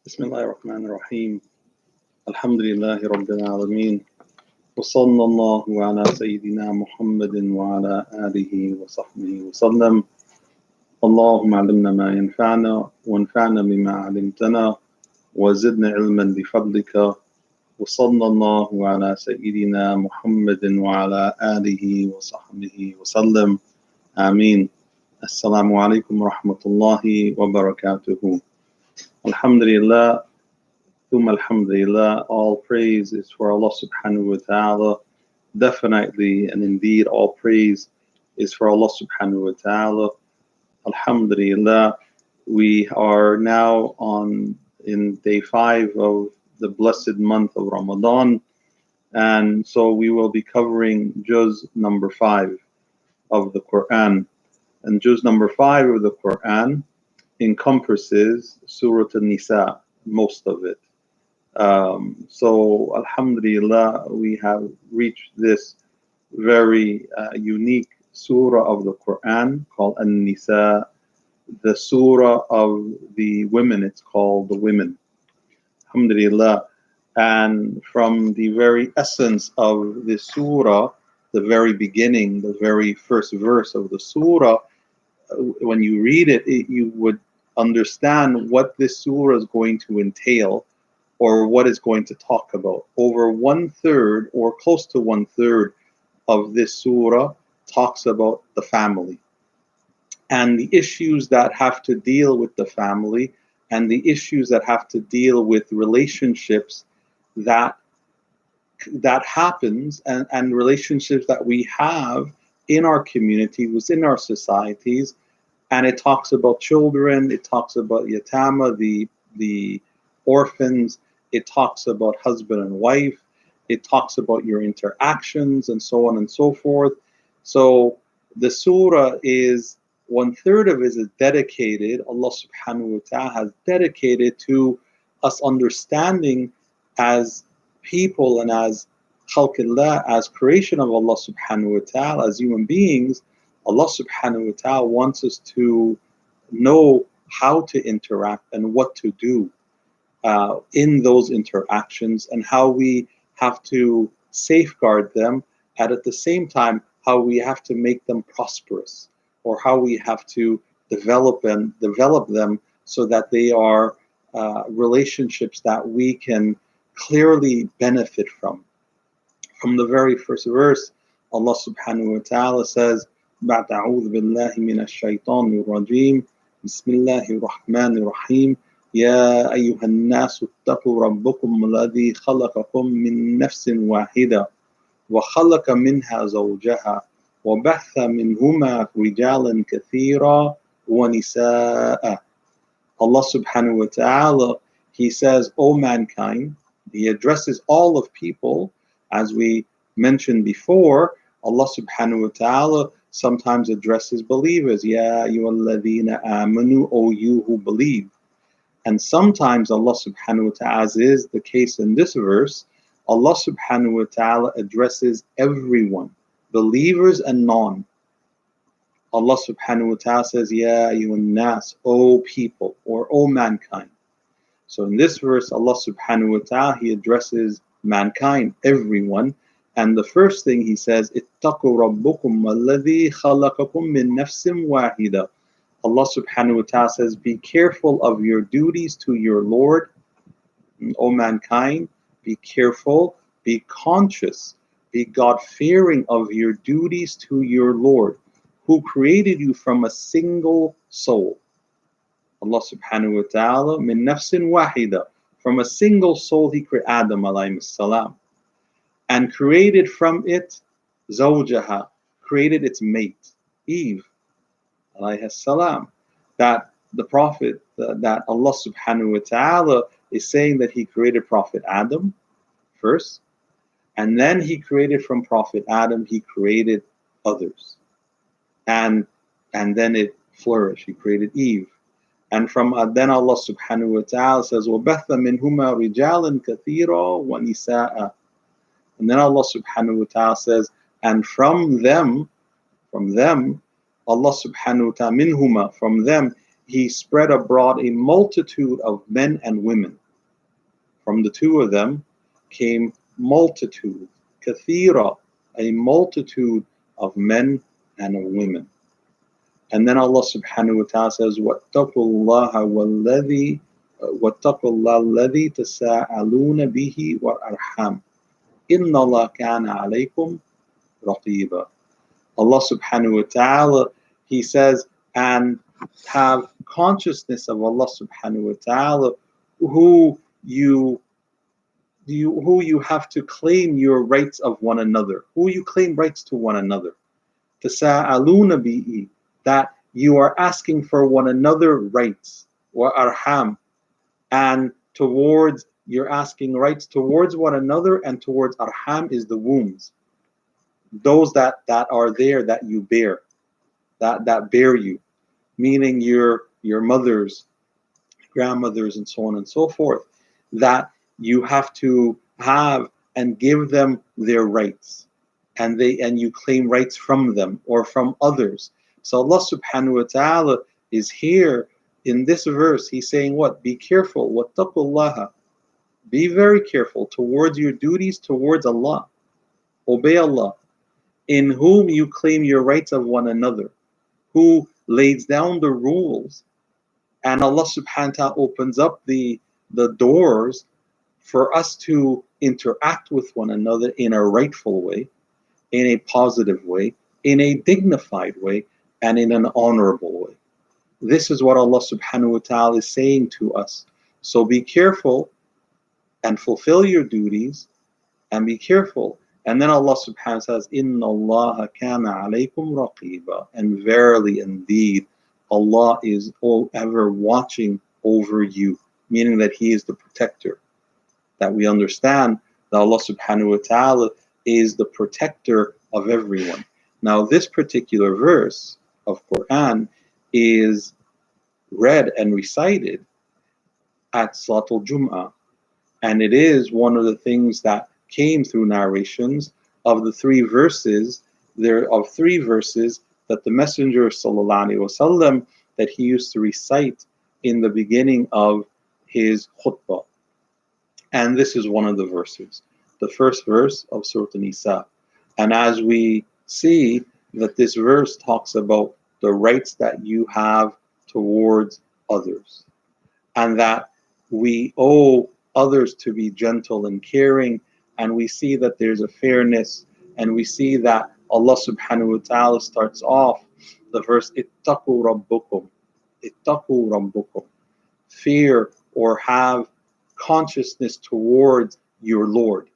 بسم الله الرحمن الرحيم الحمد لله رب العالمين وصلى الله على سيدنا محمد وعلى آله وصحبه وسلم اللهم علمنا ما ينفعنا وانفعنا بما علمتنا وزدنا علما بفضلك وصلى الله على سيدنا محمد وعلى آله وصحبه وسلم آمين. Assalamu alaikum wa rahmatullahi wa barakatuhu. Alhamdulillah, alhamdulillah, all praise is for Allah subhanahu wa ta'ala. Definitely and indeed all praise is for Allah subhanahu wa ta'ala. Alhamdulillah, we are now in day 5 of the blessed month of Ramadan, and so we will be covering juz number 5 of the Quran. And juz number 5 of the Quran encompasses Surah An-Nisa, most of it. So alhamdulillah, we have reached this very unique surah of the Quran called An-Nisa, the surah of the women. It's called the women. Alhamdulillah. And from the very essence of this surah, the very beginning, the very first verse of the surah, when you read it, you would understand what this surah is going to entail or what it's going to talk about. Over 1/3 or close to 1/3 of this surah talks about the family and the issues that have to deal with the family and the issues that have to deal with relationships that happens and relationships that we have in our community, within our societies. And it talks about children, it talks about yatama, the orphans, it talks about husband and wife, it talks about your interactions and so on and so forth. So the surah is 1/3 of it is dedicated, Allah subhanahu wa ta'ala has dedicated to us understanding as people and as khalqillah, as creation of Allah subhanahu wa ta'ala, as human beings. Allah subhanahu wa ta'ala wants us to know how to interact and what to do in those interactions, and how we have to safeguard them, and at the same time how we have to make them prosperous, or how we have to develop them so that they are relationships that we can clearly benefit from. From the very first verse, Allah subhanahu wa ta'ala says, بعد أعوذ بالله من الشيطان الرجيم بسم الله الرحمن الرحيم يا أيها الناس اتقوا ربكم الذي خلقكم من نفس واحدة وخلق منها زوجها وبث منهما رجالا كثيرا ونساء. Allah subhanahu wa ta'ala, He says, O mankind, He addresses all of people. As we mentioned before, Allah subhanahu wa ta'ala sometimes addresses believers, Ya ayyuhalladhina amanu, O you who believe. And sometimes Allah subhanahu wa ta'ala, as is the case in this verse, Allah subhanahu wa ta'ala addresses everyone, believers and non. Allah subhanahu wa ta'ala says, Ya ayyuhan nas, O people, or O mankind. So in this verse, Allah subhanahu wa ta'ala, He addresses mankind, everyone. And the first thing He says, اتقوا ربكم الذي خلقكم من نفس واحدة. Allah subhanahu wa ta'ala says, be careful of your duties to your Lord. O mankind, be careful, be conscious, be God-fearing of your duties to your Lord, who created you from a single soul. Allah subhanahu wa ta'ala, min nafsin wahida, from a single soul He created Adam alayhi salam, and created from it zawjaha, created its mate, Eve alayhi salam. That the Prophet, that Allah subhanahu wa ta'ala is saying that He created Prophet Adam first, and then He created from Prophet Adam, He created others. And then it flourished, He created Eve. And from then Allah subhanahu wa ta'ala says, وَبَثَّ مِنْهُمَا رِجَالًا كَثِيرًا وَنِسَاءً. And then Allah subhanahu wa ta'ala says, and from them, Allah subhanahu wa ta'ala, minhuma, from them, He spread abroad a multitude of men and women. From the two of them came multitude, kathira, a multitude of men and of women. And then Allah subhanahu wa ta'ala says, وَاتَّقُوا اللَّهَ وَالَّذِي وَاتَّقُوا اللَّهَ الَّذِي تَسَاءَلُونَ بِهِ وَالْأَرْحَامَ إِنَّ اللَّهَ كَانَ عَلَيْكُمْ رَقِيبًا. Allah subhanahu wa ta'ala, He says, and have consciousness of Allah subhanahu wa ta'ala, who you have to claim your rights of one another, who you claim rights to one another. تَسَاءَلُونَ بِهِ, that you are asking for one another rights, وَأَرْحَامَ, and towards, you're asking rights towards one another, and towards arham is the wombs, those that are there, that you bear, that bear you, meaning your mothers, grandmothers, and so on and so forth, that you have to have and give them their rights, and you claim rights from them or from others. So Allah subhanahu wa ta'ala is here in this verse. He's saying what? Be careful. Wattaqullaha. Be very careful towards your duties towards Allah. Obey Allah, in whom you claim your rights of one another, who lays down the rules. And Allah subhanahu wa ta'ala opens up the doors for us to interact with one another in a rightful way, in a positive way, in a dignified way, and in an honorable way. This is what Allah subhanahu wa ta'ala is saying to us. So be careful and fulfill your duties, and be careful. And then Allah subhanahu wa ta'ala says, Inna Allah kana alaykum raqiba. And verily indeed, Allah is ever watching over you, meaning that He is the protector. That we understand that Allah subhanahu wa ta'ala is the protector of everyone. Now this particular verse of Quran is read and recited at Salatul Jum'ah, and it is one of the things that came through narrations of the three verses. There are three verses that the Messenger sallallahu alaihi wasallam, that he used to recite in the beginning of his khutbah, and this is one of the verses, the first verse of Surah An-Nisa. And as we see that this verse talks about the rights that you have towards others, and that we owe others to be gentle and caring, and we see that there's a fairness, and we see that Allah subhanahu wa ta'ala starts off the verse, ittaqu rabbukum, ittaqu rabbukum, fear or have consciousness towards your Lord.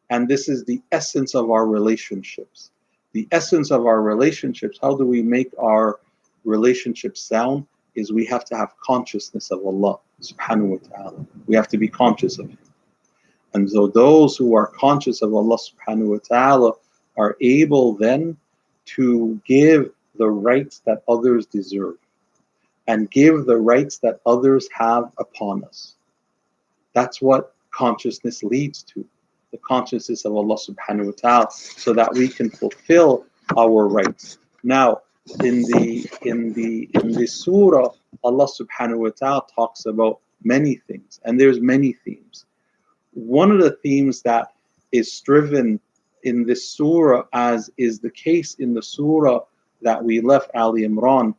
And this is the essence of our relationships. The essence of our relationships, how do we make our relationships sound, is we have to have consciousness of Allah subhanahu wa ta'ala. We have to be conscious of Him. And so those who are conscious of Allah subhanahu wa ta'ala are able then to give the rights that others deserve, and give the rights that others have upon us. That's what consciousness leads to, the consciousness of Allah subhanahu wa ta'ala, so that we can fulfill our rights. Now, in this surah, Allah subhanahu wa ta'ala talks about many things, and there's many themes. One of the themes that is striven in this surah, as is the case in the surah that we left, Ali Imran,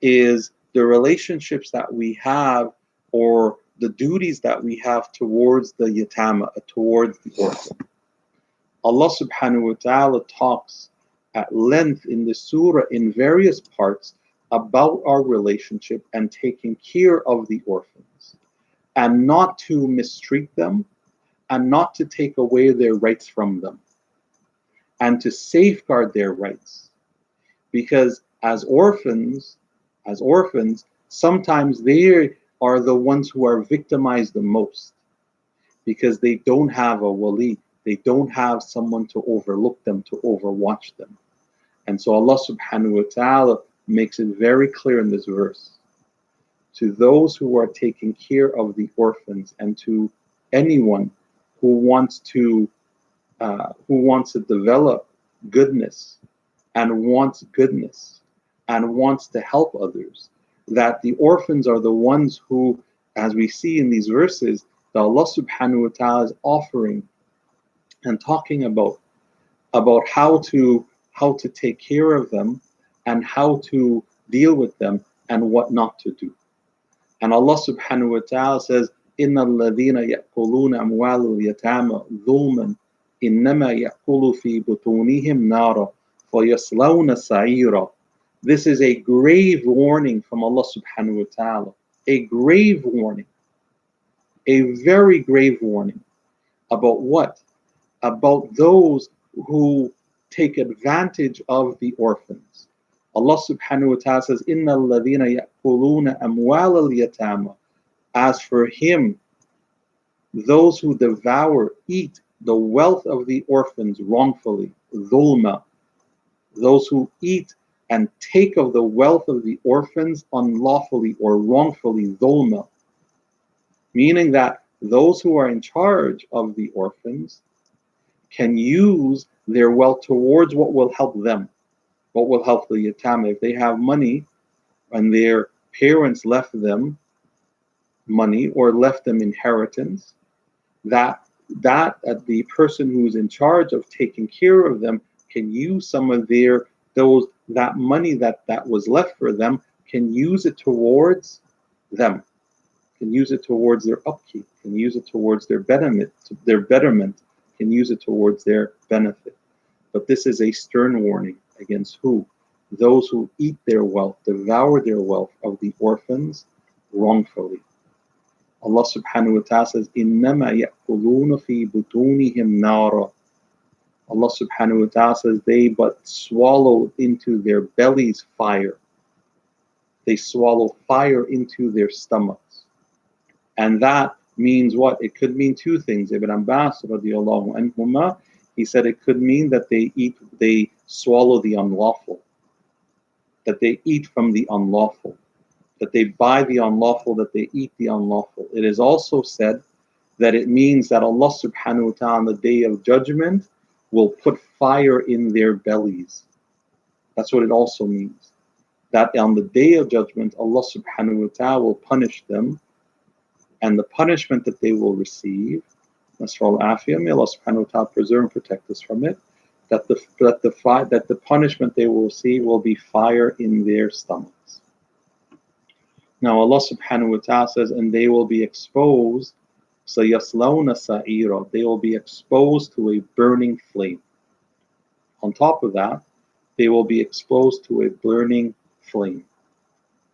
is the relationships that we have, or the duties that we have towards the yatama, towards the orphan. Allah subhanahu wa ta'ala talks at length in the surah in various parts about our relationship and taking care of the orphans, and not to mistreat them, and not to take away their rights from them, and to safeguard their rights. Because as orphans, sometimes they are the ones who are victimized the most, because they don't have a wali, they don't have someone to overlook them, to overwatch them. And so Allah subhanahu wa ta'ala makes it very clear in this verse, to those who are taking care of the orphans, and to anyone who wants to develop goodness, and wants to help others, that the orphans are the ones who, as we see in these verses, that Allah subhanahu wa ta'ala is offering and talking about how to take care of them and how to deal with them and what not to do. And Allah subhanahu wa ta'ala says, إِنَّ الَّذِينَ يَأْكُلُونَ أَمْوَالَ الْيَتَامَى ظُلْمًا إِنَّمَا يَأْكُلُ فِي بُطُونِهِمْ نَارًا فَيَصْلَوْنَ سَعِيرًا. This is a grave warning from Allah subhanahu wa ta'ala. A grave warning. A very grave warning. About what? About those who take advantage of the orphans. Allah subhanahu wa ta'ala says, إِنَّ الَّذِينَ يَأْكُلُونَ أَمْوَالَ الْيَتَامَى. As for him, those who devour, eat the wealth of the orphans wrongfully, dhulma. Those who eat and take of the wealth of the orphans unlawfully or wrongfully, dhulma. Meaning that those who are in charge of the orphans can use their wealth towards what will help them, what will help the yatama. If they have money and their parents left them money or left them inheritance, that the person who is in charge of taking care of them can use some of that money that was left for them, can use it towards them, can use it towards their upkeep, can use it towards their betterment, can use it towards their benefit. But this is a stern warning against who? Those who eat their wealth, devour their wealth of the orphans wrongfully. Allah subhanahu wa ta'ala says, إِنَّمَا يَأْكُلُونَ فِي بُطُونِهِمْ نَارًا. Allah subhanahu wa ta'ala says, they but swallow into their bellies fire. They swallow fire into their stomachs. And that means what? It could mean two things. Ibn Abbas radiallahu anhuma, he said it could mean that they swallow the unlawful, that they eat from the unlawful, that they buy the unlawful, that they eat the unlawful. It is also said that it means that Allah subhanahu wa ta'ala on the day of judgment will put fire in their bellies. That's what it also means. That on the day of judgment, Allah subhanahu wa ta'ala will punish them, and the punishment that they will receive, Nasrul Afiyah, may Allah subhanahu wa ta'ala preserve and protect us from it, that the punishment they will receive will be fire in their stomachs. Now Allah subhanahu wa ta'ala says, and they will be exposed, سَيَصْلَوْنَ سَعِيرًا. They will be exposed to a burning flame. On top of that, they will be exposed to a burning flame.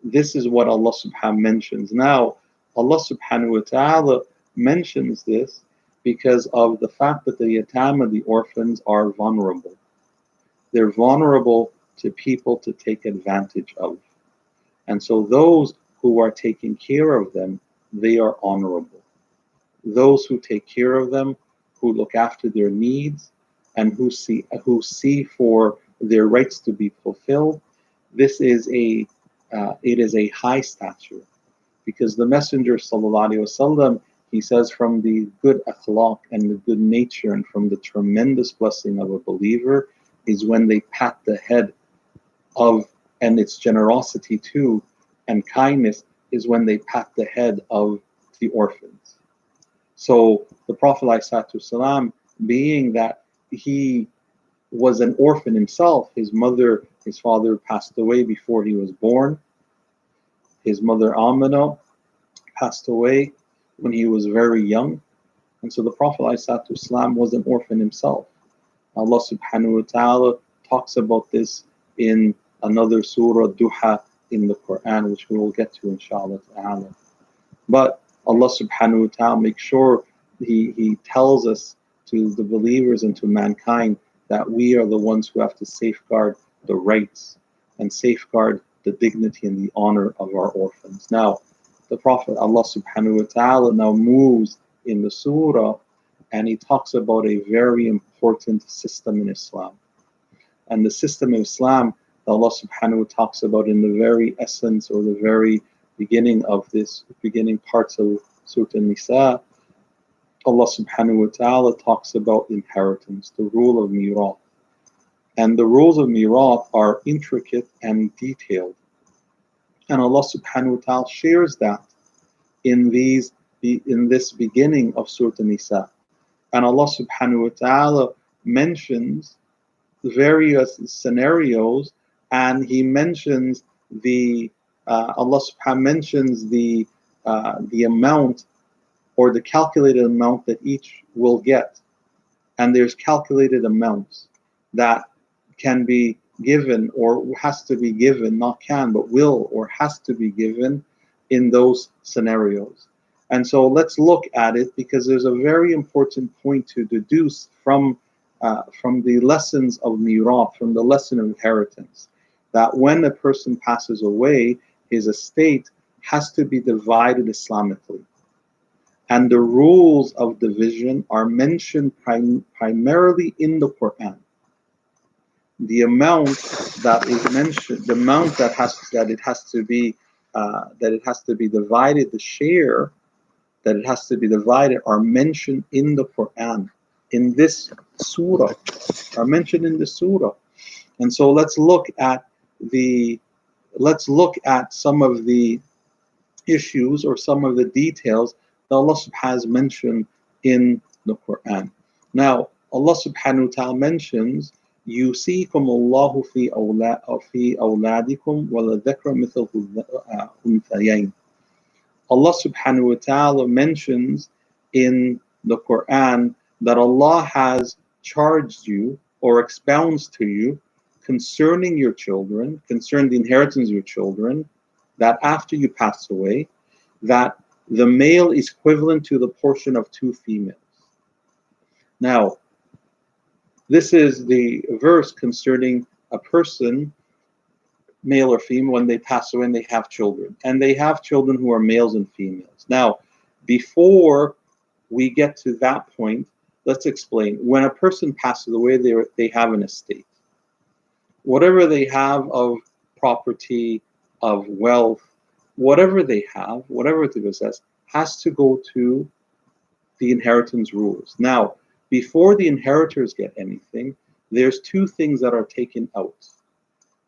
This is what Allah subhanahu wa ta'ala mentions. Now, Allah subhanahu wa ta'ala mentions this because of the fact that the yatama, the orphans, are vulnerable. They're vulnerable to people to take advantage of. And so those who are taking care of them, they are honorable. Those who take care of them, who look after their needs, and who see for their rights to be fulfilled, this is it is a high stature. Because the Messenger sallallahu alaihi wasallam, he says, from the good akhlaq and the good nature and from the tremendous blessing of a believer is when they pat the head of, and its generosity too, and kindness is when they pat the head of the orphans. So the Prophet ﷺ, being that he was an orphan himself, his father passed away before he was born. His mother Amina passed away when he was very young. And so the Prophet ﷺ was an orphan himself. Allah subhanahu wa ta'ala talks about this in another surah, Duha, in the Quran, which we will get to inshallah ta'ala. But Allah subhanahu wa ta'ala makes sure He tells us, to the believers and to mankind, that we are the ones who have to safeguard the rights and safeguard the dignity and the honor of our orphans. Now, the Prophet, Allah subhanahu wa ta'ala, now moves in the surah and he talks about a very important system in Islam. And the system of Islam that Allah subhanahu wa ta'ala talks about in the very essence or the very beginning of this, beginning parts of Surah An-Nisa, Allah subhanahu wa ta'ala talks about inheritance, the rule of mirath. And the rules of mirath are intricate and detailed. And Allah subhanahu wa ta'ala shares that in this beginning of Surah An-Nisa. And Allah subhanahu wa ta'ala mentions various scenarios, and He mentions Allah subhanahu mentions the amount, or the calculated amount that each will get. And there's calculated amounts that can be given, or has to be given, not can, but will or has to be given in those scenarios. And so let's look at it, because there's a very important point to deduce from the lessons of mirath, from the lesson of inheritance, that when a person passes away, his estate has to be divided Islamically. And the rules of division are mentioned primarily in the Quran. The amount that is mentioned, the amount that it has to be divided, the share that it has to be divided, are mentioned in the Quran, in this surah, are mentioned in the surah. And so let's look at some of the issues, or some of the details that Allah subhanahu has mentioned in the Quran. Now, Allah subhanahu wa ta'ala mentions, يُوصِيكُمُ اللَّهُ فِي أَوْلَادِكُمْ وَلَلذَّكَرِ مِثْلُ الْأُنثَيَيْنِ. Allah subhanahu wa ta'ala mentions in the Quran that Allah has charged you, or expounds to you, concerning your children, concerning the inheritance of your children, that after you pass away, that the male is equivalent to the portion of two females. Now, this is the verse concerning a person, male or female, when they pass away and they have children. And they have children who are males and females. Now, before we get to that point, let's explain. When a person passes away, they have an estate. Whatever they have of property, of wealth, whatever they have, whatever they possess, has to go to the inheritance rules. Now, before the inheritors get anything, there's two things that are taken out.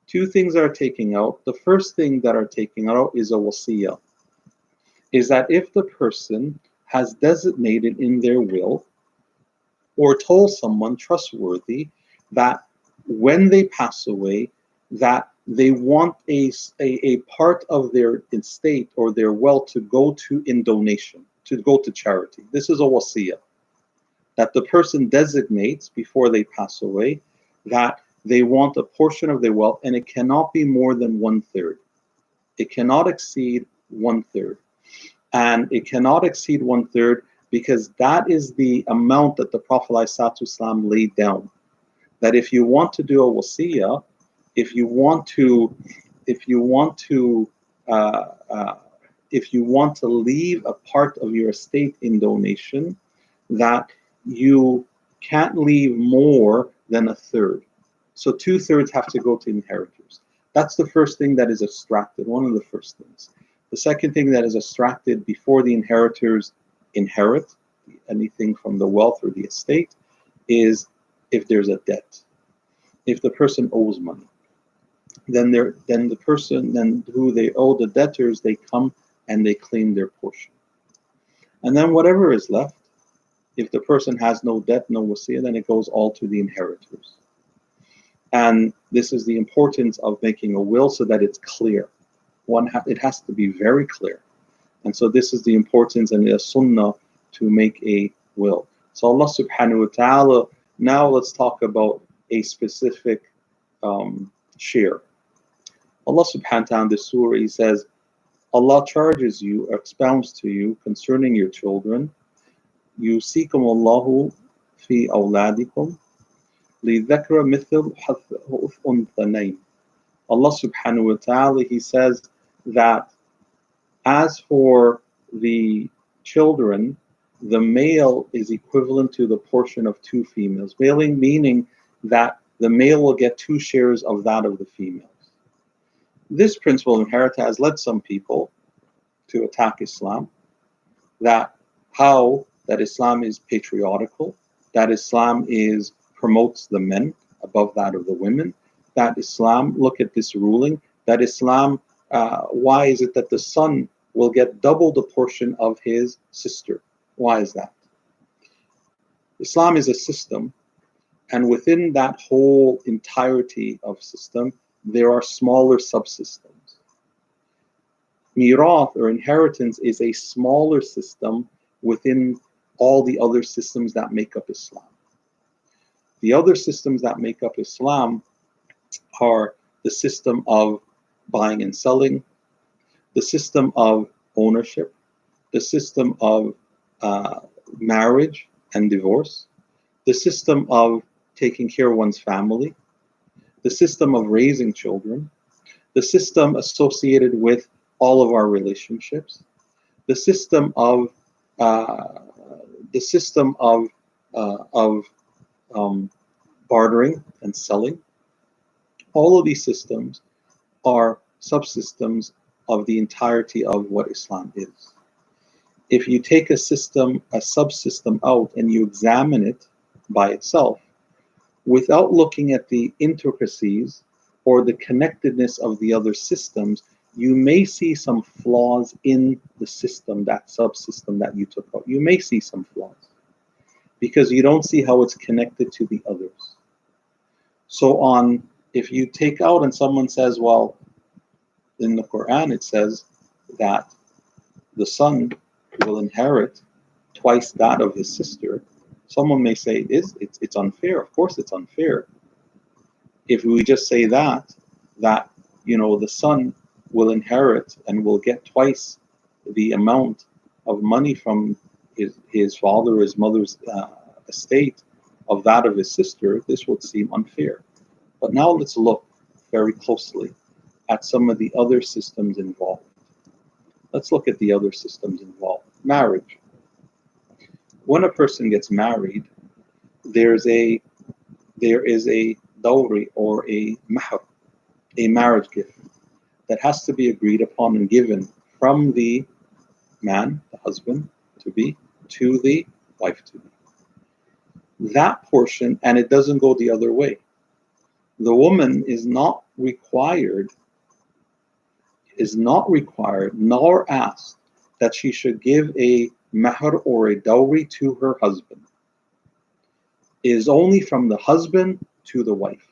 Two things are taken out. The first thing that are taken out is a wasiyah. Is that if the person has designated in their will, or told someone trustworthy, that when they pass away, that they want a part of their estate or their wealth to go to in donation, to go to charity. This is a wasiyah that the person designates before they pass away, that they want a portion of their wealth, and it cannot be more than 1/3. It cannot exceed 1/3. And it cannot exceed 1/3 because that is the amount that the Prophet ﷺ laid down. That if you want to do a wasiyah, if you want to leave a part of your estate in donation, that you can't leave more than 1/3. So 2/3 have to go to inheritors. That's the first thing that is extracted, one of the first things. The second thing that is extracted before the inheritors inherit anything from the wealth or the estate is if there's a debt. If the person owes money, then the person who they owe, the debtors, they come and they claim their portion. And then whatever is left, if the person has no debt, no wasiyah, then it goes all to the inheritors. And this is the importance of making a will, so that it's clear. It has to be very clear. And so this is the importance and the sunnah to make a will. So Allah subhanahu wa ta'ala, now let's talk about a specific share. Allah subhanahu wa ta'ala in the surah, He says, Allah charges you, expounds to you concerning your children, يُوصِيكُمُ اللَّهُ فِي أَوْلَادِكُمْ لِلذَّكَرِ مِثْلُ الْأُنثَيَيْنِ. Allah subhanahu wa ta'ala, He says that as for the children, the male is equivalent to the portion of two females. Meaning that the male will get 2 shares of that of the females. This principle of inheritance has led some people to attack Islam, that Islam is patriarchal, that Islam promotes the men above that of the women, that Islam, look at this ruling, that Islam Why is it that the son will get double the portion of his sister? Why is that? Islam is a system, and within that whole entirety of system, there are smaller subsystems. Mirath, or inheritance, is a smaller system within all the other systems that make up Islam. The other systems that make up Islam are the system of buying and selling, the system of ownership, the system of marriage and divorce, the system of taking care of one's family, the system of raising children, the system associated with all of our relationships, the system of bartering and selling. All of these systems are subsystems of the entirety of what Islam is. If you take a subsystem out and you examine it by itself, without looking at the intricacies or the connectedness of the other systems, you may see some flaws in the system, that subsystem that you took out. You may see some flaws because you don't see how it's connected to the others. So if you take out and someone says, well, in the Quran it says that the son will inherit twice that of his sister, someone may say it's unfair. Of course it's unfair. If we just say that the son will inherit and will get twice the amount of money from his father or his mother's estate of that of his sister, this would seem unfair. But now let's look very closely at some of the other systems involved. Let's look at the other systems involved. Marriage. When a person gets married, there is a dowry or a mahr, a marriage gift, that has to be agreed upon and given from the man, the husband to be, to the wife to be. That portion, and it doesn't go the other way. The woman is not required nor asked that she should give a mahr or a dowry to her husband. It is only from the husband to the wife.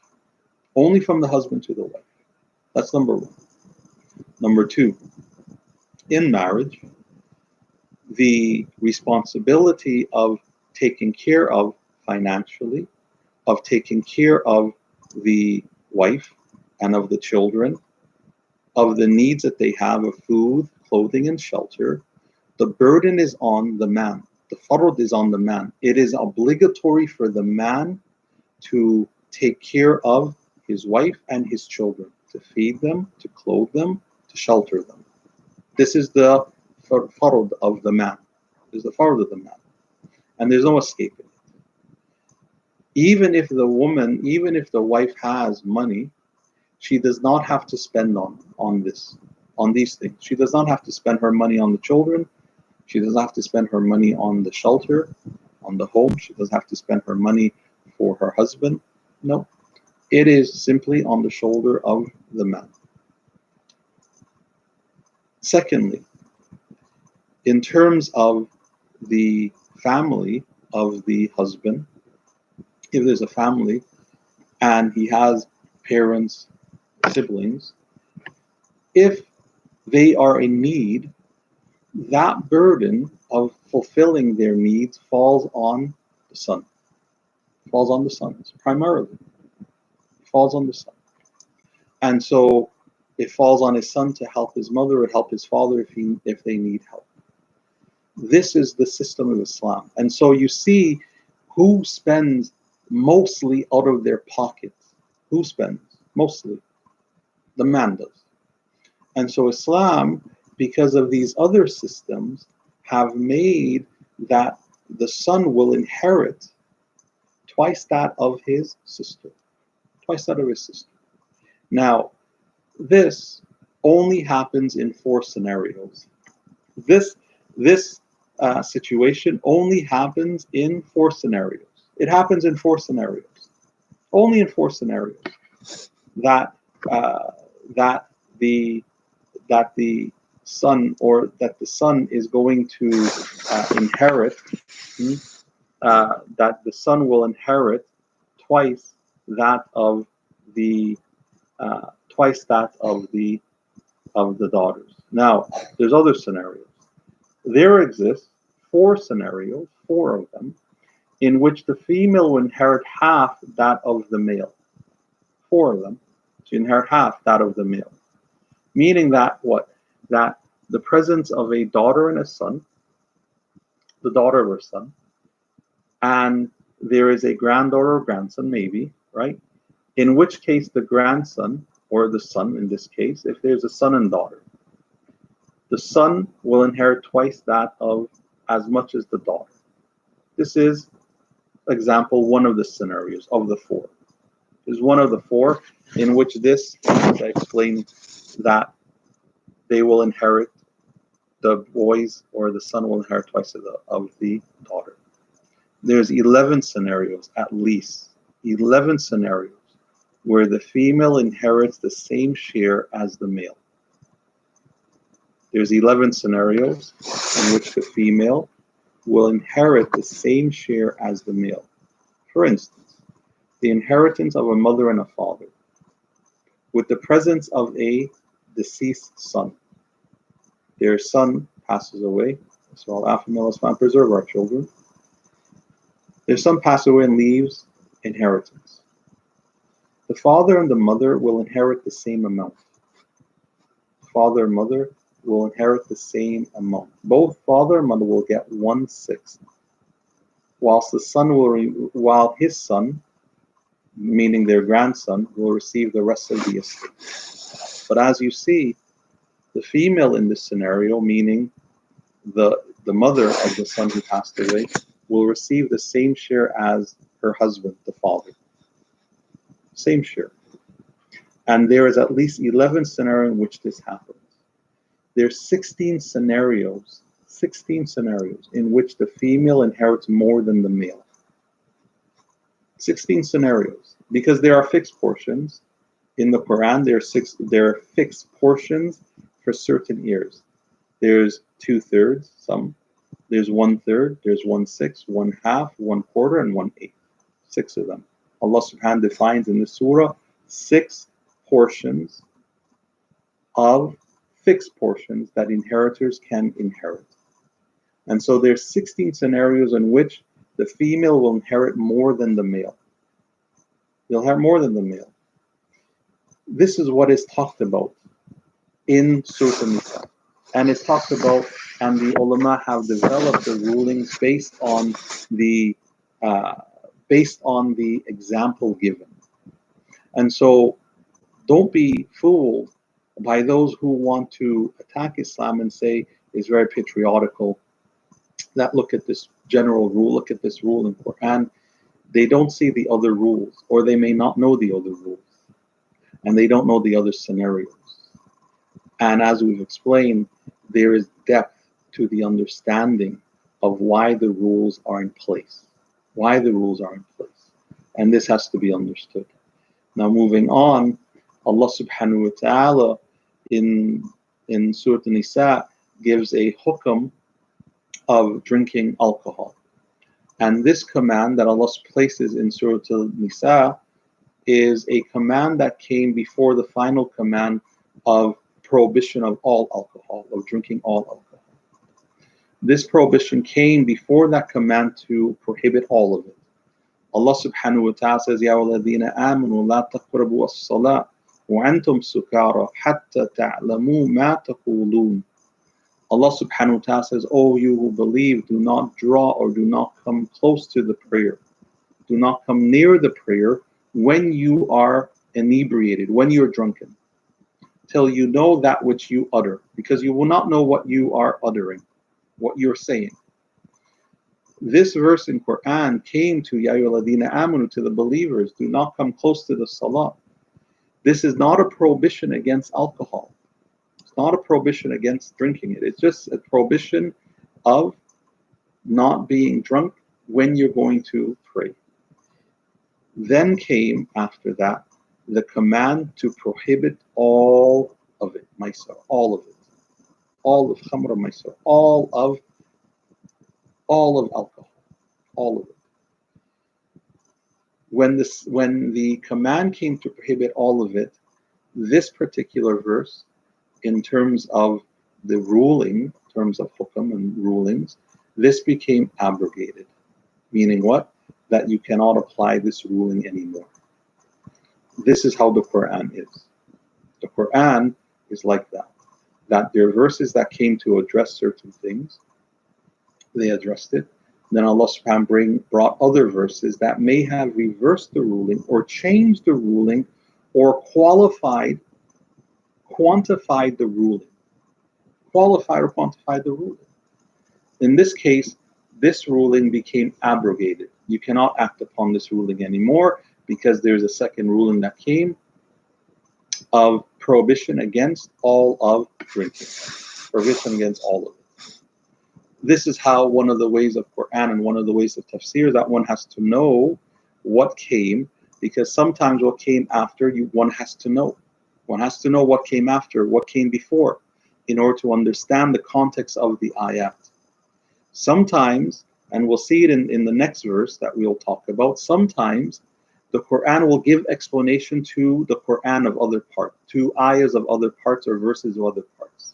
Only from the husband to the wife. That's number one. Number two, in marriage, the responsibility of taking care of financially, of taking care of the wife and of the children, of the needs that they have of food, clothing, and shelter, the burden is on the man. The farad is on the man. It is obligatory for the man to take care of his wife and his children, to feed them, to clothe them, to shelter them. This is the farad of the man. This is the farad of the man. And there's no escaping it. Even if the wife has money, she does not have to spend on these things. She does not have to spend her money on the children. She doesn't have to spend her money on the shelter, on the home. She doesn't have to spend her money for her husband. No. It is simply on the shoulder of the man. Secondly, in terms of the family of the husband, if there's a family and he has parents, siblings, if they are in need, that burden of fulfilling their needs falls on the son. It falls on the sons, primarily. It falls on the son. And so it falls on his son to help his mother or help his father if they need help. This is the system of Islam. And so you see who spends mostly out of their pockets. Who spends? Mostly. The man does. And so Islam, because of these other systems, have made that the son will inherit twice that of his sister. Twice that of his sister. Now, this only happens in 4 scenarios. This situation only happens in 4 scenarios. It happens in 4 scenarios. Only in 4 scenarios that the that the son, or that the son is going to inherit, that the son will inherit twice that of the daughters. Now, there's other scenarios. There exist four scenarios, four of them, in which the female will inherit half that of the male. Four of them. She inherit half that of the male. Meaning that what? That the presence of a daughter and a son, the daughter of her son, and there is a granddaughter or grandson, maybe, right? In which case the grandson, or the son in this case, if there's a son and daughter, the son will inherit twice that of as much as the daughter. This is, example, one of the scenarios of the four. Is one of the four in which this, as I explained, that they will inherit, the boys or the son will inherit twice of the daughter. There's 11 scenarios, at least 11 scenarios, where the female inherits the same share as the male. There's 11 scenarios in which the female will inherit the same share as the male. For instance, the inheritance of a mother and a father, with the presence of a deceased son. Their son passes away, so Allah preserve our children. Their son passes away and leaves inheritance. The father and the mother will inherit the same amount. Father and mother will inherit the same amount. Both father and mother will get 1/6, while his son, meaning their grandson, will receive the rest of the estate. But as you see, the female in this scenario, meaning the mother of the son who passed away, will receive the same share as her husband, the father. Same share. And there is at least 11 scenarios in which this happens. There's 16 scenarios in which the female inherits more than the male. 16 scenarios, because there are fixed portions in the Quran. There are fixed portions for certain years. There's 2/3, some. There's 1/3. There's 1/6, 1/2, 1/4, and 1/8. 6 of them. Allah Subhanahu defines in the surah 6 portions of fixed portions that inheritors can inherit. And so there's 16 scenarios in which the female will inherit more than the male. They'll have more than the male. This is what is talked about in Surah An-Nisa. And it's talked about, and the ulama have developed the rulings based on the example given. And so don't be fooled by those who want to attack Islam and say it's very patriotical, that look at this general rule, look at this rule in Quran. They don't see the other rules, or they may not know the other rules, and they don't know the other scenarios. And as we've explained, there is depth to the understanding of why the rules are in place. Why the rules are in place. And this has to be understood. Now moving on, Allah subhanahu wa ta'ala in Surah An-Nisa gives a hukm of drinking alcohol. And this command that Allah places in Surah An-Nisa is a command that came before the final command of prohibition of all alcohol, of drinking all alcohol. This prohibition came before that command to prohibit all of it. Allah subhanahu wa ta'ala says, Ya ayyuhalladhina amanu la taqrabu as-salat wa antum sukara hatta ta'lamu ma taqulun. Allah subhanahu wa ta'ala says, O you who believe, do not draw or do not come close to the prayer. Do not come near the prayer when you are inebriated, when you're drunken, till you know that which you utter, because you will not know what you are uttering, what you're saying. This verse in Quran came to Ya ayyuhalladhina amanu, to the believers, do not come close to the salah. This is not a prohibition against alcohol. It's not a prohibition against drinking it. It's just a prohibition of not being drunk when you're going to pray. Then came after that the command to prohibit all of it, maisar, all of it. All of khamr and maisar, all of alcohol, all of it. When the command came to prohibit all of it, this particular verse, in terms of the ruling, in terms of hukam and rulings, this became abrogated. Meaning what? That you cannot apply this ruling anymore. This is how the Quran is. The Quran is like that. That there are verses that came to address certain things, they addressed it. Then Allah subhanahu wa ta'ala brought other verses that may have reversed the ruling or changed the ruling or quantified the ruling. Qualified or quantified the ruling. In this case, this ruling became abrogated. You cannot act upon this ruling anymore because there's a second ruling that came of prohibition against all of drinking. Prohibition against all of it. This is how one of the ways of Quran and one of the ways of Tafsir that one has to know what came, because sometimes what came after one has to know. One has to know what came after, what came before, in order to understand the context of the ayat. Sometimes, and we'll see it in the next verse that we'll talk about, sometimes the Quran will give explanation to the Quran of other parts, to ayahs of other parts or verses of other parts.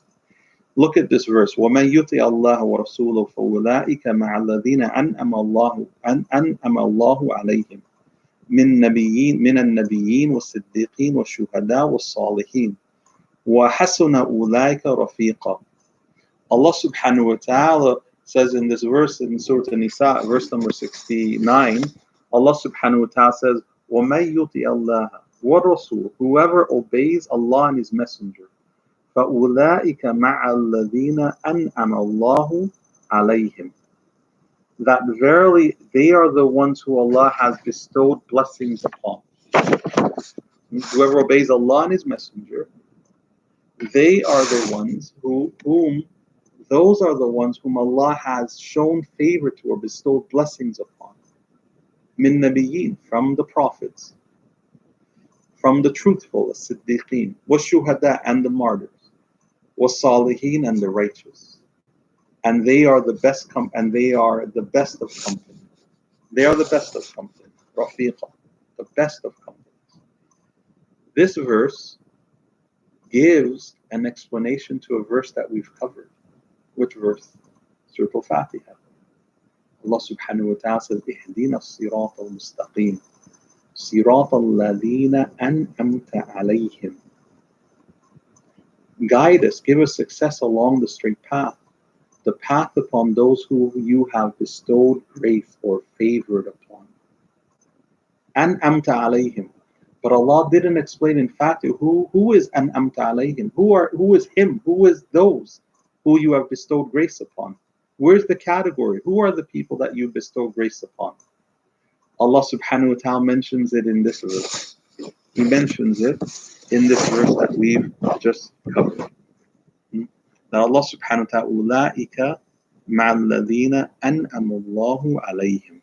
Look at this verse. وَمَنْ يُطِعِ اللَّهَ وَرَسُولَهُ فَأُولَٰئِكَ مَعَ الَّذِينَ أَنْعَمَ اللَّهُ عَلَيْهِمْ مِنَ النَّبِيِّينَ وَالصِّدِّيقِينَ وَالشُّهَدَاءِ وَالصَّالِحِينَ وَحَسُنَ أُولَٰئِكَ رَفِيقًا. Allah subhanahu wa ta'ala says in this verse in Surah An-Nisa, verse number 69, Allah subhanahu wa ta'ala says, وَمَنْ يُطِعِ اللَّهَ وَرَسُولَهُ, whoever obeys Allah and His Messenger, فَأُولَٰئِكَ مَعَ الَّذِينَ أَنْعَمَ اللَّهُ عَلَيْهِمْ, that verily they are the ones who Allah has bestowed blessings upon. Whoever obeys Allah and His Messenger, they are the ones those are the ones whom Allah has shown favor to or bestowed blessings upon. Min nabiyyin, from the prophets, from the truthful, the siddiqeen, washuhada, and the martyrs, was-salihin, and the righteous. And they are the best and they are the best of company. They are the best of company. Rafiqa, the best of company. This verse gives an explanation to a verse that we've covered. Which verse? Surah Al-Fatiha. Allah subhanahu wa ta'ala says, اهدنا الصراط المستقيم صراط الذين أنعمت عليهم. Guide us, give us success along the straight path, the path upon those who you have bestowed grace or favored upon. An'amta alayhim. But Allah didn't explain in fact who is An'amta alayhim, who is him, who is those who you have bestowed grace upon. Where's the category? Who are the people that you bestow grace upon? Allah subhanahu wa ta'ala mentions it in this verse. He mentions it in this verse that we've just covered. Now Allah subhanahu wa ta'ala, أُولَٰئِكَ مَعَ الَّذِينَ أَنْعَمَ اللَّهُ عَلَيْهِمْ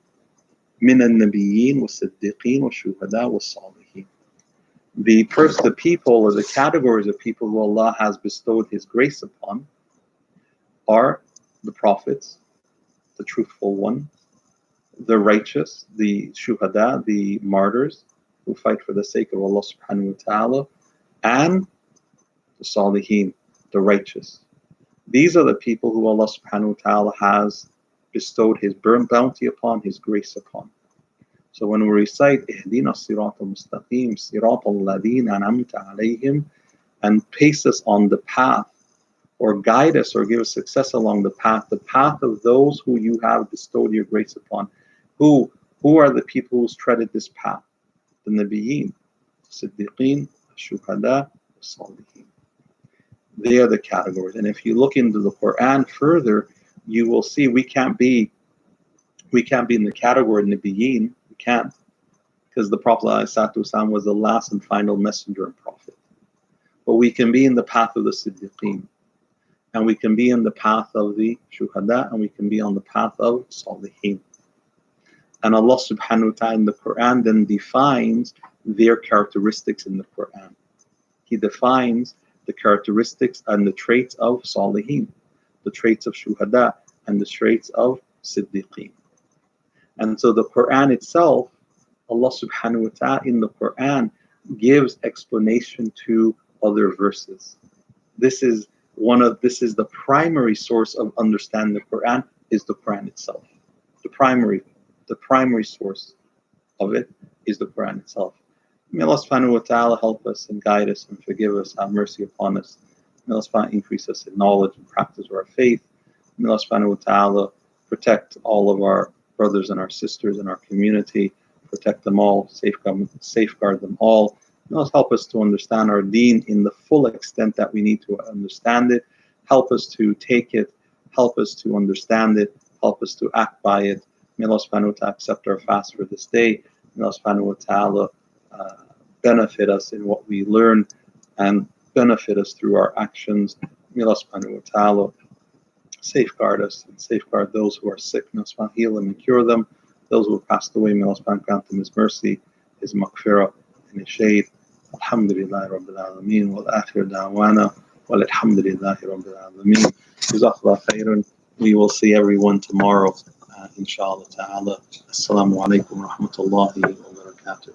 مِنَ النَّبِيِّينَ وَالصِّدِّيقِينَ وَالشُّهَدَاءِ وَالصَّالِحِينَ. The people or the categories of people who Allah has bestowed His grace upon are the prophets, the truthful one, the righteous, the shuhada, the martyrs who fight for the sake of Allah subhanahu wa ta'ala, and the salihin, the righteous. These are the people who Allah subhanahu wa ta'ala has bestowed His bounty upon, His grace upon. So when we recite اهدنا الصراط المستقيم صراط الذين أنعمت عليهم, and pace us on the path, or guide us or give us success along the path of those who you have bestowed your grace upon. Who are the people who's treaded this path? The Nabiyyin, Siddiqeen, Shuhada, Salihin. They are the categories. And if you look into the Quran further, you will see we can't be in the category of Nabiyyin. We can't, because the Prophet ﷺ was the last and final messenger and prophet. But we can be in the path of the Siddiqeen, and we can be in the path of the Shuhada, and we can be on the path of Salihin. And Allah subhanahu wa ta'ala in the Quran then defines their characteristics in the Quran. He defines the characteristics and the traits of Salihin, the traits of Shuhada, and the traits of Siddiqeen. And so the Quran itself, Allah subhanahu wa ta'ala in the Quran gives explanation to other verses. This is the primary source of understanding the Quran, is the Quran itself. The primary source of it is the Quran itself. May Allah subhanahu wa ta'ala help us and guide us and forgive us, have mercy upon us. May Allah subhanahu wa ta'ala increase us in knowledge and practice of our faith. May Allah subhanahu wa ta'ala protect all of our brothers and our sisters in our community, protect them all, safeguard them all. May Allah help us to understand our deen in the full extent that we need to understand it. Help us to take it, help us to understand it, help us to act by it. May Allah subhanahu wa ta'ala accept our fast for this day. May Allah subhanahu wa ta'ala benefit us in what we learn and benefit us through our actions. May Allah subhanahu wa ta'ala safeguard us and safeguard those who are sick. May Allah heal them and cure them. Those who have passed away, may Allah grant them His mercy, His maghfirah, and His shade. Alhamdulillah Rabbil Alameen. Wal akhir da'wana. Walhamdulillahi Rabbil Alameen. Jazakallah khairan. We will see everyone tomorrow, inshallah ta'ala. Assalamu alaikum wa rahmatullahi wa barakatuh.